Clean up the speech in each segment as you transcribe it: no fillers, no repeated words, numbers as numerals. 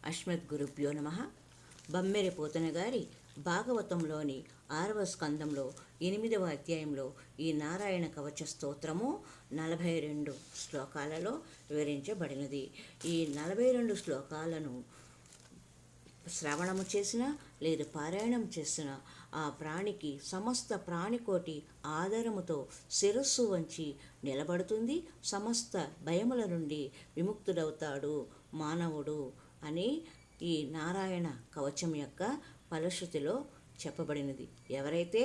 అస్మద్గురుభ్యో నమః. బమ్మెర పోతన గారి భాగవతంలోని 6వ స్కందంలో 8వ అధ్యాయంలో ఈ నారాయణ కవచ స్తోత్రము 42 శ్లోకాలలో వివరించబడినది. ఈ 42 శ్లోకాలను శ్రవణము చేసిన లేదు పారాయణం చేసిన ఆ ప్రాణికి సమస్త ప్రాణికోటి ఆధారముతో శిరస్సు వంచి నిలబడుతుంది. సమస్త భయముల నుండి విముక్తుడవుతాడు మానవుడు అని ఈ నారాయణ కవచం యొక్క ఫలశ్రుతిలో చెప్పబడినది. ఎవరైతే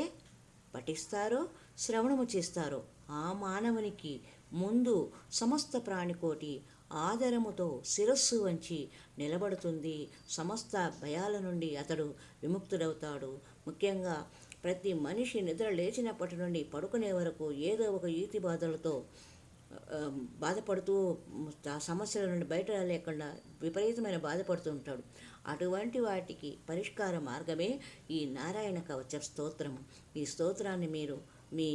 పఠిస్తారో శ్రవణము చేస్తారో ఆ మానవునికి ముందు సమస్త ప్రాణికోటి ఆదరముతో శిరస్సు వంచి నిలబడుతుంది. సమస్త భయాల నుండి అతడు విముక్తుడవుతాడు. ముఖ్యంగా ప్రతి మనిషి నిద్ర లేచినప్పటి నుండి పడుకునే వరకు ఏదో ఒక ఈతి బాధలతో బాధపడుతూ ఆ సమస్యల నుండి బయట లేకుండా విపరీతమైన బాధపడుతూ ఉంటాడు. అటువంటి వాటికి పరిష్కార మార్గమే ఈ నారాయణ కవచ స్తోత్రము. ఈ స్తోత్రాన్ని మీరు మీ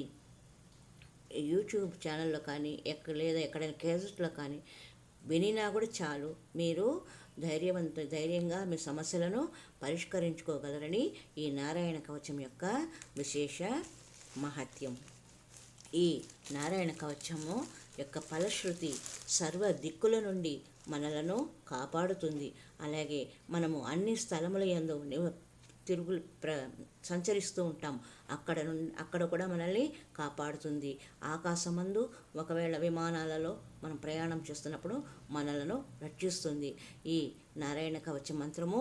యూట్యూబ్ ఛానల్లో కానీ లేదా ఎక్కడైనా కేసెట్లో కానీ వినినా కూడా చాలు. మీరు ధైర్యంగా మీ సమస్యలను పరిష్కరించుకోగలరని ఈ నారాయణ కవచం యొక్క విశేష మహత్యం. ఈ నారాయణ కవచము యొక్క ఫలశ్రుతి సర్వ దిక్కుల నుండి మనలను కాపాడుతుంది. అలాగే మనము అన్ని స్థలముల యందు సంచరిస్తూ ఉంటాం. అక్కడ కూడా మనల్ని కాపాడుతుంది. ఆకాశమందు ఒకవేళ విమానాలలో మనం ప్రయాణం చేస్తున్నప్పుడు మనలను రక్షిస్తుంది. ఈ నారాయణ కవచ మంత్రము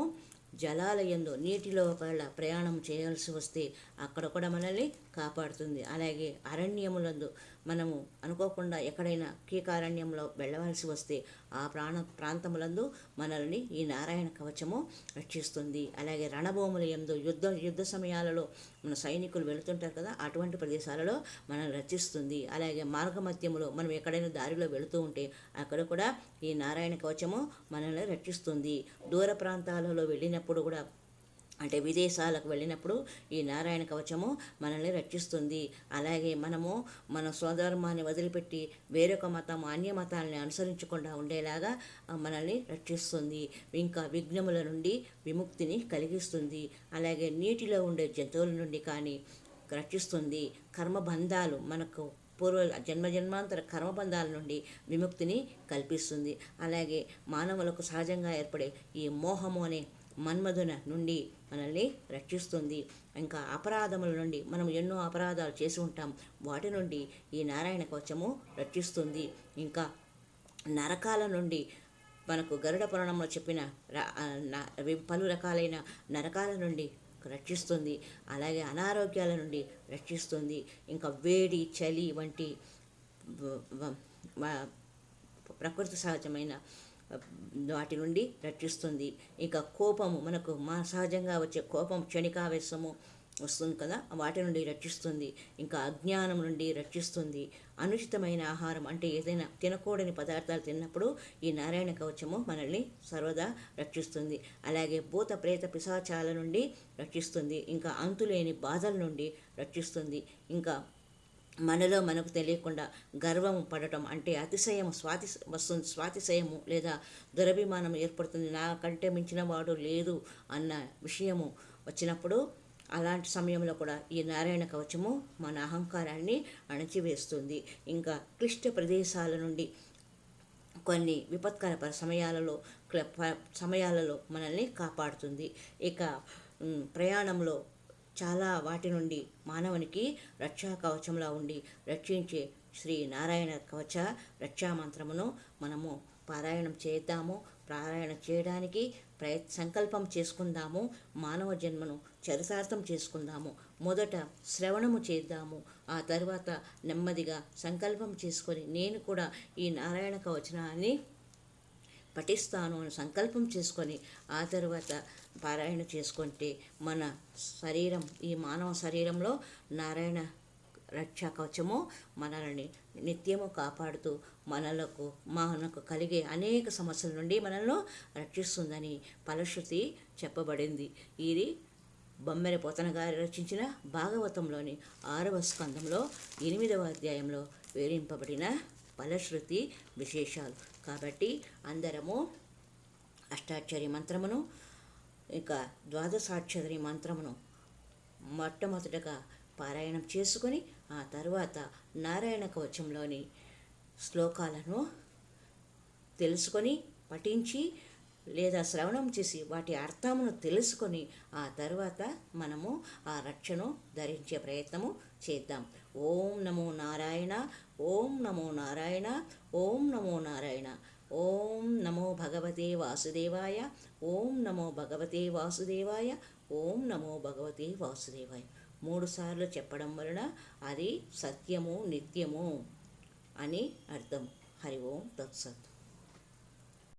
జలాలయందు నీటిలో ఒకవేళ ప్రయాణం చేయాల్సి వస్తే అక్కడ కూడా మనల్ని కాపాడుతుంది. అలాగే అరణ్యములందు మనము అనుకోకుండా ఎక్కడైనా కీకారణ్యంలో వెళ్ళవలసి వస్తే ఆ ప్రాంతములందు మనల్ని ఈ నారాయణ కవచము రక్షిస్తుంది. అలాగే రణభూముల యందు యుద్ధ సమయాలలో మన సైనికులు వెళుతుంటారు కదా, అటువంటి ప్రదేశాలలో మనల్ని రక్షిస్తుంది. అలాగే మార్గమధ్యములో మనం ఎక్కడైనా దారిలో వెళుతూ ఉంటే అక్కడ కూడా ఈ నారాయణ కవచము మనల్ని రక్షిస్తుంది. దూర ప్రాంతాలలో వెళ్ళినప్పుడు కూడా అంటే విదేశాలకు వెళ్ళినప్పుడు ఈ నారాయణ కవచము మనల్ని రక్షిస్తుంది. అలాగే మనము మన స్వధర్మాన్ని వదిలిపెట్టి వేరొక మతం అన్య మతాలని అనుసరించకుండా ఉండేలాగా మనల్ని రక్షిస్తుంది. ఇంకా విఘ్నముల నుండి విముక్తిని కలిగిస్తుంది. అలాగే నీటిలో ఉండే జంతువుల నుండి కానీ రక్షిస్తుంది. కర్మబంధాలు మనకు జన్మాంతర కర్మబంధాల నుండి విముక్తిని కల్పిస్తుంది. అలాగే మానవులకు సహజంగా ఏర్పడే ఈ మోహము అనే మన్మధున నుండి మనల్ని రక్షిస్తుంది. ఇంకా అపరాధముల నుండి మనం ఎన్నో అపరాధాలు చేసి ఉంటాం, వాటి నుండి ఈ నారాయణ కవచము రక్షిస్తుంది. ఇంకా నరకాల నుండి మనకు గరుడ పురాణంలో చెప్పిన పలు రకాలైన నరకాల నుండి రక్షిస్తుంది. అలాగే అనారోగ్యాల నుండి రక్షిస్తుంది. ఇంకా వేడి చలి వంటి ప్రకృతి సహజమైన వాటి నుండి రక్షిస్తుంది. ఇంకా కోపము మనకు సహజంగా వచ్చే కోపం క్షణికావేశము వస్తుంది కదా, వాటి నుండి రక్షిస్తుంది. ఇంకా అజ్ఞానం నుండి రక్షిస్తుంది. అనుచితమైన ఆహారం అంటే ఏదైనా తినకూడని పదార్థాలు తిన్నప్పుడు ఈ నారాయణ కవచము మనల్ని సర్వదా రక్షిస్తుంది. అలాగే భూత ప్రేత పిశాచాల నుండి రక్షిస్తుంది. ఇంకా అంతులేని బాధల నుండి రక్షిస్తుంది. ఇంకా మనలో మనకు తెలియకుండా గర్వం పడటం అంటే అతిశయం స్వాతిశయము లేదా దురభిమానం ఏర్పడుతుంది. నాకంటే మించిన వాడు లేదు అన్న విషయము వచ్చినప్పుడు అలాంటి సమయంలో కూడా ఈ నారాయణ కవచము మన అహంకారాన్ని అణచివేస్తుంది. ఇంకా క్లిష్ట ప్రదేశాల నుండి కొన్ని విపత్కర సమయాలలో మనల్ని కాపాడుతుంది. ఇక ప్రయాణంలో చాలా వాటి నుండి మానవునికి రక్షా కవచంలా ఉండి రక్షించే శ్రీ నారాయణ కవచ రక్షామంత్రమును మనము పారాయణం చేద్దాము. పారాయణం చేయడానికి సంకల్పం చేసుకుందాము. మానవ జన్మను చరితార్థం చేసుకుందాము. మొదట శ్రవణము చేద్దాము. ఆ తర్వాత నెమ్మదిగా సంకల్పం చేసుకొని నేను కూడా ఈ నారాయణ కవచనాన్ని పఠిస్తాను అని సంకల్పం చేసుకొని ఆ తర్వాత పారాయణ చేసుకుంటే మన శరీరం ఈ మానవ శరీరంలో నారాయణ రక్షా కవచము మనల్ని నిత్యము కాపాడుతూ మనకు కలిగే అనేక సమస్యల నుండి మనల్ని రక్షిస్తుందని ఫలశ్రుతి చెప్పబడింది. ఇది బమ్మెర పోతన గారు రచించిన భాగవతంలోని 6వ స్కందంలో 8వ అధ్యాయంలో వివరింపబడిన ఫలశ్రుతి విశేషాలు. కాబట్టి అందరము అష్టాక్షరి మంత్రమును, ఇక ద్వాదశాక్షరి మంత్రమును మొట్టమొదటగా పారాయణం చేసుకొని ఆ తరువాత నారాయణ కవచంలోని శ్లోకాలను తెలుసుకొని పఠించి లేదా శ్రవణం చేసి వాటి అర్థమును తెలుసుకొని ఆ తర్వాత మనము ఆ రక్షను ధరించే ప్రయత్నము చేద్దాం. ఓం నమో నారాయణ, ఓం నమో నారాయణ, ఓం నమో నారాయణ, ఓం నమో భగవతే వాసుదేవాయ, ఓం నమో భగవతే వాసుదేవాయ, ఓం నమో భగవతే వాసుదేవాయ 3 సార్లు చెప్పడం వలన అది సత్యము నిత్యము అని అర్థం. హరి ఓం తత్సత్.